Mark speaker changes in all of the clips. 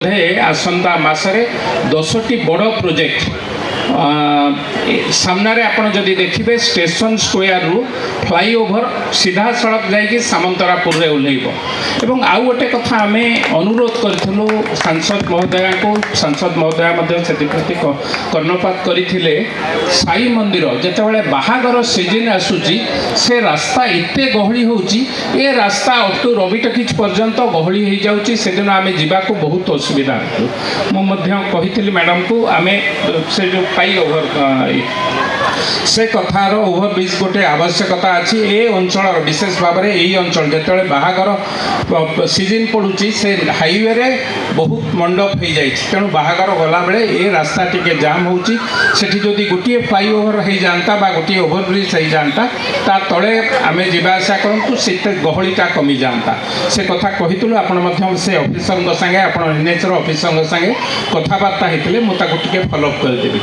Speaker 1: आसंता मासरे 10टी बड़ प्रोजेक्ट सामने आपड़ जदि देखिए स्टेशन स्क्वायर रु फ्लाईओवर सीधा सड़क जाकि सामंतरापुर में ओह्लैब आउ गोटे कथा आम अनुरोध करूँ सांसद महोदया को सांसद महोदया से कर्णपात करते साई मंदिर जितेबाला बाहागर सीजन आसूची से रास्ता एत गहली होची ए रास्ता अप टू रवि टकिज पर्यंत गहली हो जाऊँगी से दिन आम जावाक बहुत असुविधा मुझे मैडम को आम से जो पाई ओभर से कथार ओभर ब्रिज गोटे आवश्यकता अच्छी ए अंचल विशेष भाव में यही अंचल जिते बाहागर सीजन पड़ुची से हाईवे रे बहुत मंडप हो जाए तेणु बाहागर गला बेले ए रास्ता टी जाम होची सेठी जदि गोटे फ्लाईओवर हो जाता गोटे ओभर ब्रिज हो जाता ता तले आम जावासा करूँ से गहलीटा कमी जाता से कथा कही आपण से ऑफिसर संगे आप एनएचआर ऑफिसर संगे कथबार्ता होते मुझे फॉलोअप करदेवी।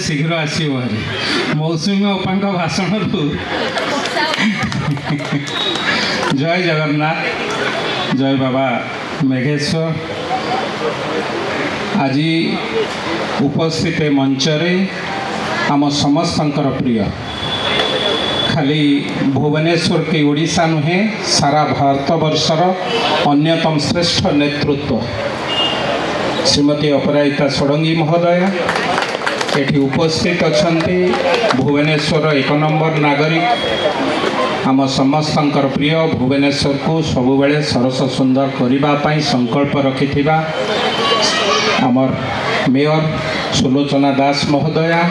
Speaker 1: शीघ्र आसो मौसुमी अपा भाषण जय जगन्नाथ जय बाबा मेघेश्वर आज उपस्थित मंचरे आम समस्तंकर प्रिय खाली भुवनेश्वर के ओडिशा नुहे सारा भारत वर्षर अन्यतम श्रेष्ठ नेतृत्व श्रीमती अपराजिता षडंगी महोदया एठी उपस्थित अच्छन्ति भुवनेश्वर 1 नंबर नागरिक आम समस्तंकर प्रिय भुवनेश्वर को सबुबले सरस सुंदर करने संकल्प रखिथिबा आमर मेयर सुलोचना दास महोदया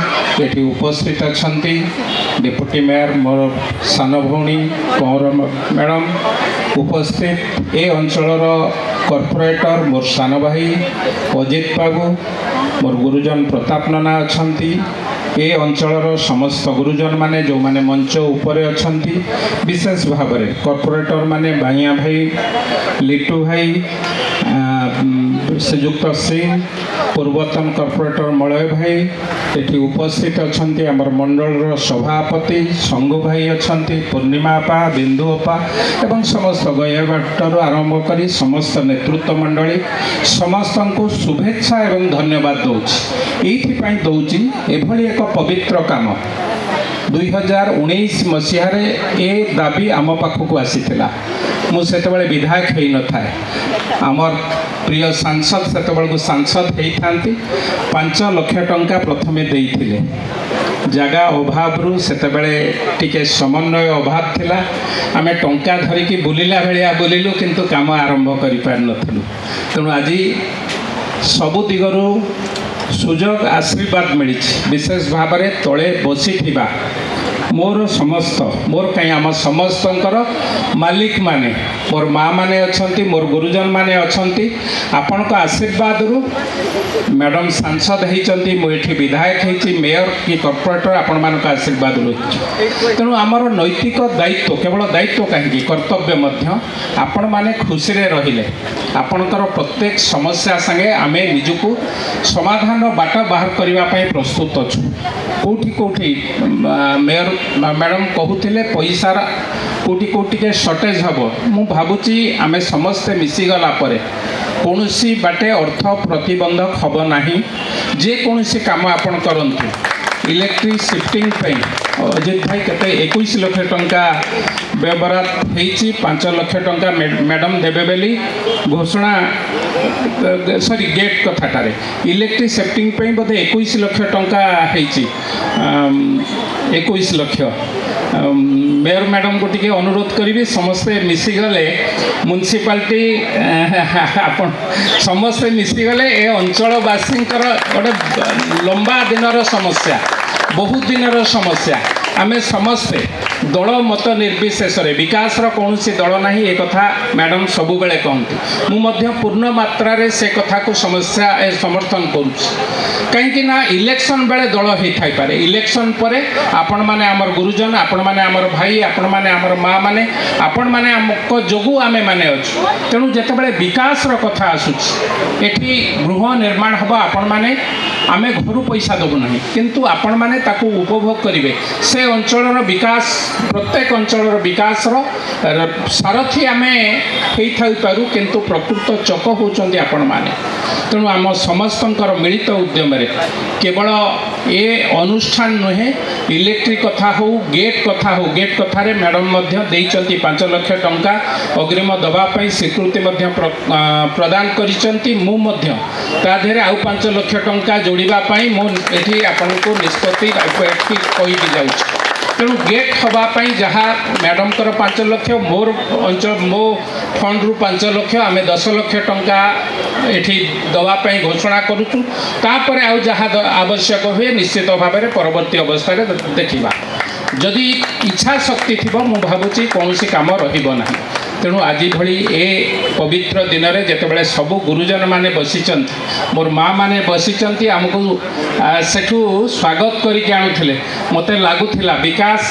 Speaker 1: एठी उपस्थित अच्छन्ति डेपुटी मेयर मोर सान भौणी कंवर मैडम उपस्थित ए अंचलर कॉर्पोरेटर मोर सान भाई अजित बाबू मोर गुरुजन प्रताप नाना अच्छन्ति ए अंचलर समस्त गुरुजन माने जो माने मंच उपरे अच्छन्ति विशेष भाव में कॉर्पोरेटर माने बाइया भाई लिटू भाई श्रीजुक्त सिंह पूर्वतन कॉर्पोरेटर मलय भाई एठी उपस्थित अच्छन्ति आमर मंडल सभापति संगु भाई अच्छन्ति पूर्णिमा अपा बिंदु अपा एवं समस्त गयाभट्टर आरंभ करी समस्त नेतृत्व मंडली समस्त को शुभेच्छा एवं धन्यवाद दौची ये दौची एभली एक पवित्र काम 2019 मसीह ए दाबी आम पाखक आसीथिला मुझे विधायक हो न था आमर प्रिय सांसद से सांसद होती 5 लाख टंका प्रथमे देइथिले जगह अभाव से टिके समन्वय अभाव थिला आमे टंका धरिकी बुलिला भलिया बुलिलु किंतु काम आरंभ करि पार नथलु तेणु आज सबु दिगरु सुजोग आशीर्वाद मिली विशेष भाव में तले बसी मोर समस्त मोर कहीं आम समस्तंकर मालिक माने मोर माँ माने अच्छन्ति मोर गुरुजन माने अच्छन्ति आपण को आशीर्वाद रु मैडम सांसद होती मुझे विधायक होती मेयर कि कॉर्पोरेटर आपण मान आशीर्वाद रही तेणु आमर नैतिक दायित्व केवल दायित्व कहीं कर्तव्य आपण माने खुशी रहिले आपणकर प्रत्येक समस्या संगे आमे निजको समाधान बाट बाहर करने प्रस्तुत अच्छु कौटी कौटी मेयर मैडम कहते पैसार कौटी कौटी के सर्टेज हम मु भावुची आम समस्ते मिसीगला कौन सी बाटे अर्थ प्रतिबंधक हम ना जे कौन सी काम आपण करंतु इलेक्ट्रिक शिफ्टिंग पे अजित भाई केते 21 लाख टंका व्यवहार होती 5 लाख टंका मैडम देवे बेली घोषणा सॉरी गेट कथाटार इलेक्ट्रिक सेफ्टिंग पे बोधे 21 लाख टंका होती 21 लाख मेयर मैडम को टी अनुरोध करी समस्ते मिसीगले म्युनिसिपालिटी आपण समस्ते मिसीगले ए अंचलवासी गोटे लंबा दिनर समस्या बहुत दिनर समस्या आम समस्ते दल मत निर्विशेष विकास कौन दल ना एक कथा मैडम सबु बेले कहती मुझे पूर्ण मात्रा रे से कथा को समस्या समर्थन करुँच ना इलेक्शन बेले दल होता पारे इलेक्शन पर आपण मैंने आमर गुरुजन आपण मैंने आमर भाई आपण मैंने आमर माँ मैंने आपण मैंने आमको जोगु आमे माने अच्छु तेणु जिते विकास कथा आसूची एठी गृह निर्माण हम आपण मैंने आमे घर पैसा देबु ना किंतु आपण मैंने ताकू उपभोग करेंगे से अंचल विकास प्रत्येक अंचल विकास सारथी आमे पारू किंतु प्रकृत चक होती आपण मैंने तेणु आम समस्तंकर मिलित उद्यम केवल ए अनुष्ठान नुहे इलेक्ट्रिक कथा हो गेट कथा रे मैडम देइचंती 5 लाख टंका अग्रिम दवापाई स्वीकृति प्रदान करिसंती मु मध्य ता देहरे आउ 5 लाख टंका जोड़िबा पाई मु एठी आपनको निष्पत्ति कहि जाउछि तेणु गेट हवापाई जहाँ मैडम 5 लाख मोर अंचल मो फंड रु 5 लाख आम 10 लाख टंका एठी दवापाई घोषणा करुचु तापर आउ जहाँ आवश्यक हुए निश्चित भाव में परवर्ती अवस्था देखा जदि इच्छा शक्ति थी मु भावुची कौन काम रहिबो नाही तेणु आज भली ए पवित्र दिन में जितेबाला सबू गुरुजन माने बसी मोर माँ मैंने बसी आमको सेठू स्वागत करके आणुले मत लगुला विकास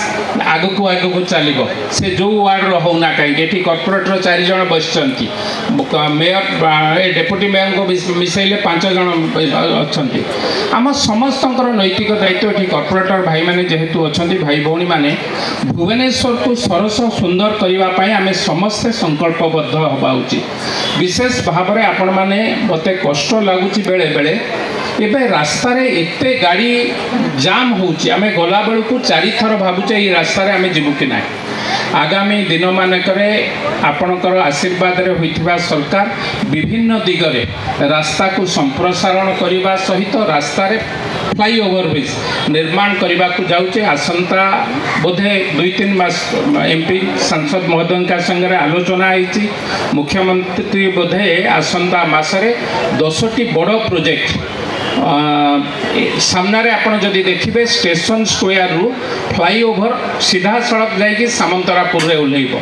Speaker 1: आगक आगक चलो से जो वार्ड होना कहीं कॉर्पोरेटर 4 जन बसी मेयर डेपुटी मेयर को मिसैले 5 जन अच्छा आम समस्त नैतिक दायित्व ये कॉर्पोरेटर भाई मैंने जेहेतु अच्छा भाई भौणी मैंने भुवनेश्वर को सरस सुंदर करने आम समस्त से संकल्पबद्ध हवा उचित विशेष भाव में आपण मैंने मत कष्ट लगुच बेले बेले एबे रास्ता रे एते गाड़ी जाम होची आमे गला बेलू को 4 थर भावुचे ये रास्ता रे आमे जीवु कि ना आगामी दिन मानकरे आपणकर आशीर्वाद रे होइथिबा सरकार विभिन्न दिगरे रास्ता को संप्रसारण करने सहित रास्ता रे फ्लाईओवर ब्रिज निर्माण करने को जाऊे आसंता बोधे 2-3 मास एमपी सांसद महोदय संगे आलोचना होती मुख्यमंत्री बोधे आसंता मासरे 10टी बड़ प्रोजेक्ट सामना रे आपण जदि देखिबे स्टेशन स्क्वायर रु फ्लाईओवर सीधा सड़क जाइए सामंतरापुर रे ओल्हेइबो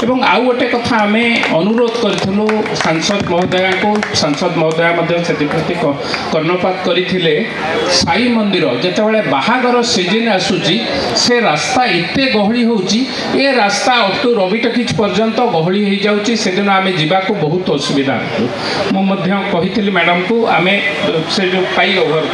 Speaker 1: एवं आउ गोटे कथा आमे अनुरोध करथिलु सांसद महोदय को सांसद महोदय मध्ये सेति प्रति कर्णपात करिथिले साई मंदिर जेतेबेले बाहागर सीजन आसुची से रास्ता एते गहली होउची ए रास्ता अप टू रवि टकीज पर्यंत गहली हो जाउची सेदिन आमे जिबा को बहुत असुविधा मु मध्ये कहिथिली मैडम को आमे से जो पाई ओवर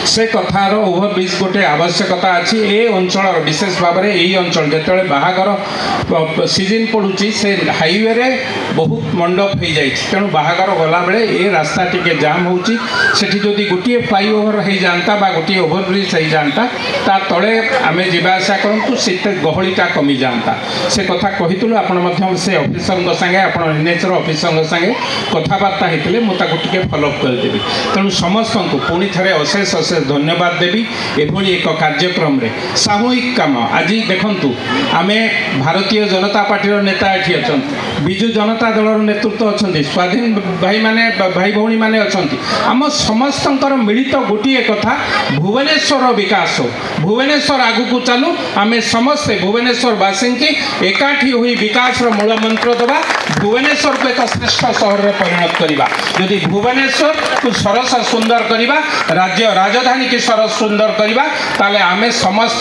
Speaker 1: से कथार ओवर ब्रिज गोटे आवश्यकता अच्छी ए अंचल विशेष भाव में यही अंचल जिते बाहागर सीजन पड़ुची से हाईवे रे बहुत मंडप हो जाए तेणु बाहागर गला बेले ए रास्ता टी जाम होची सेठी जदि गोटे फ्लाईओवर हो जाता गोटे ओवर ब्रिज हो जाता ता तले आम जावासा करूँ से गहलीटा कमी जाता से कथा कही आपण से ऑफिसर संगे आप एनएचर ऑफिसर संगे कथबार्ता होते मुझे फॉलोअप करदेवी तेणु समस्त को पुणी थे अशेष अशेष धन्यवाद देवी एभली एक कार्यक्रम रे सामूहिक काम आज देखंतु आमे भारतीय जनता पार्टी नेता एठी अछन बिजु जनता दल नेतृत्व अच्छा स्वाधीन भाई माने भाई भौणी माने अच्छा आम समस्तंकर मिलित गोटे कथा भुवनेश्वर विकास हो भुवनेश्वर आगु को चलू आम समस्ते भुवनेश्वरवासी की एकाठी हुई विकास मूल मंत्र देवा भुवनेश्वर को एक श्रेष्ठ सहर में परिणत करवा यदि भुवनेश्वर को सरस सुंदर करवा राज्य राजधानी की सरस सुंदर करवा ताले आमे समस्त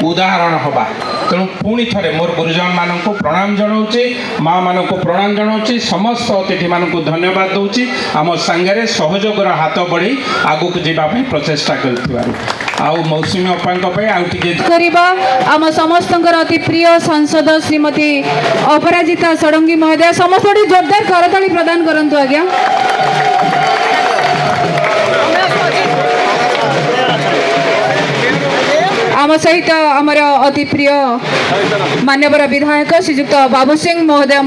Speaker 1: उदाहरण हवा तेणु पुणी थे मोर गुरुजन मान को प्रणाम जनाऊँचे माँ मान को प्रणाम जनाऊँचे समस्त अतिथि मान को धन्यवाद दूची आम सांगे सहयोगर हाथ बढ़ी आगक जावाई प्रचेषा कर मौसुमी अप्पा
Speaker 2: आम समस्त अति प्रिय सांसद श्रीमती अपराजिता षडंगी महोदय समस्त जोरदार करताली प्रदान करंतु आज्ञा सहित आमर अति प्रिय मान्यवर विधायक श्रीजुक्त बाबू सिंह महोदय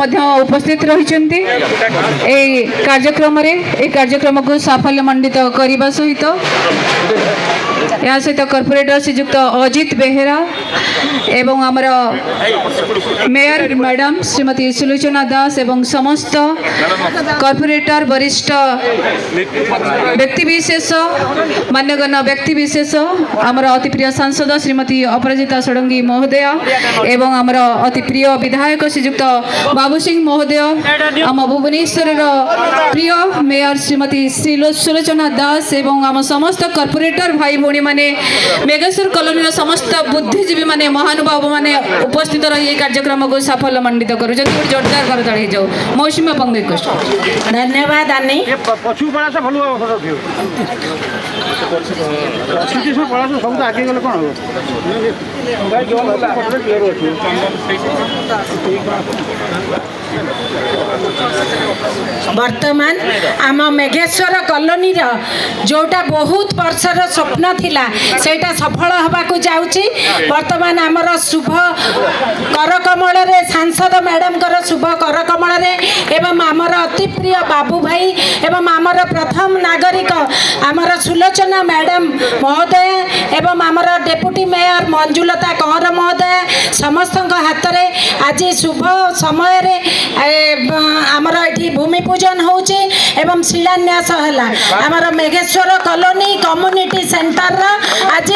Speaker 2: उपस्थित रही कार्यक्रम को साफल्यमंडित करने सहित या सहित कॉर्पोरेटर श्रीजुक्त अजित बेहेरा एवं आमर मेयर मैडम श्रीमती सुलोचना दास एवं समस्त कॉर्पोरेटर वरिष्ठ व्यक्तिविशेष मान्यगण्य व्यक्तिविशेष आमर अति प्रिय सांसद श्रीमती अपराजिता षडंगी महोदय एवं आमर अति प्रिय विधायक श्रीजुक्त बाबू सिंह महोदय आम भुवनेश्वर प्रिय मेयर श्रीमती सुलोचना दास एवं आम समस्त कॉर्पोरेटर भाई भौणी माने मेघेश्वर कॉलोनी समस्त बुद्धिजीवी माने महानुभाव माने उपस्थित रही कार्यक्रम को साफल्य मंडित करूँ जोरदार करताड़ हो जाऊ मौसुमी पंग रिक्वेस्ट
Speaker 3: धन्यवाद आनी वर्तमान आम मेघेश्वर कॉलोनी जोटा बहुत वर्षर स्वप्न थिला सेटा सफल होबाकू जाउची वर्तमान आमर शुभ करकमल रे सांसद मैडम कर शुभ करकमल रे एवं आमर अति प्रिय बाबू भाई एवं आमर प्रथम नागरिक आमर सुलोचना मैडम महोदय एवं आमर डेपुटी मेयर मंजुलता कंवर महोदय समस्त हाथ रे आज शुभ समय रे आमर ये भूमि पूजन होचे एवं शिलान्यास है आमर मेघेश्वर कॉलोनी कम्युनिटी सेंटर आज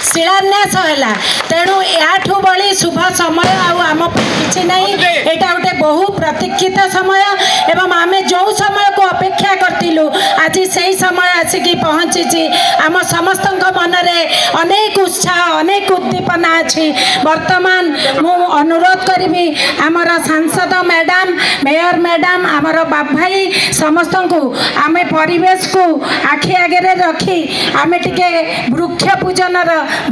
Speaker 3: शिलान्यास है तेणु याठू बड़ी शुभ समय आम कि नहीं यहाँ गोटे बहु प्रतीक्षित समय एवं आम जो समय को अपेक्षा करूँ आज से समय आसिक पहुँची आम समस्त मनरे अनेक उत्साह अनेक उद्दीपना अच्छी वर्तमान मु अनुरोध करी आमर सांसद मैडम मेयर मैडम आमर बाप भाई समस्त को आम परिवेश को आखि आगे रखी आम टिके वृक्ष पूजन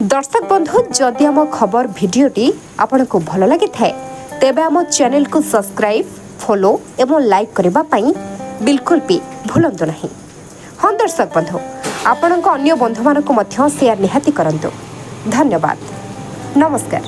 Speaker 4: दर्शक बंधु जदि आम खबर भिडियोटी आपको भल लगी थाए तेबे आम चैनल को सब्सक्राइब फॉलो एवं लाइक करबा पई बिल्कुल भी भूलंतु नहीं। हाँ दर्शक बंधु आपणक अन्य बंधु मानक मध्य शेयर निहाती करंतु। धन्यवाद। नमस्कार।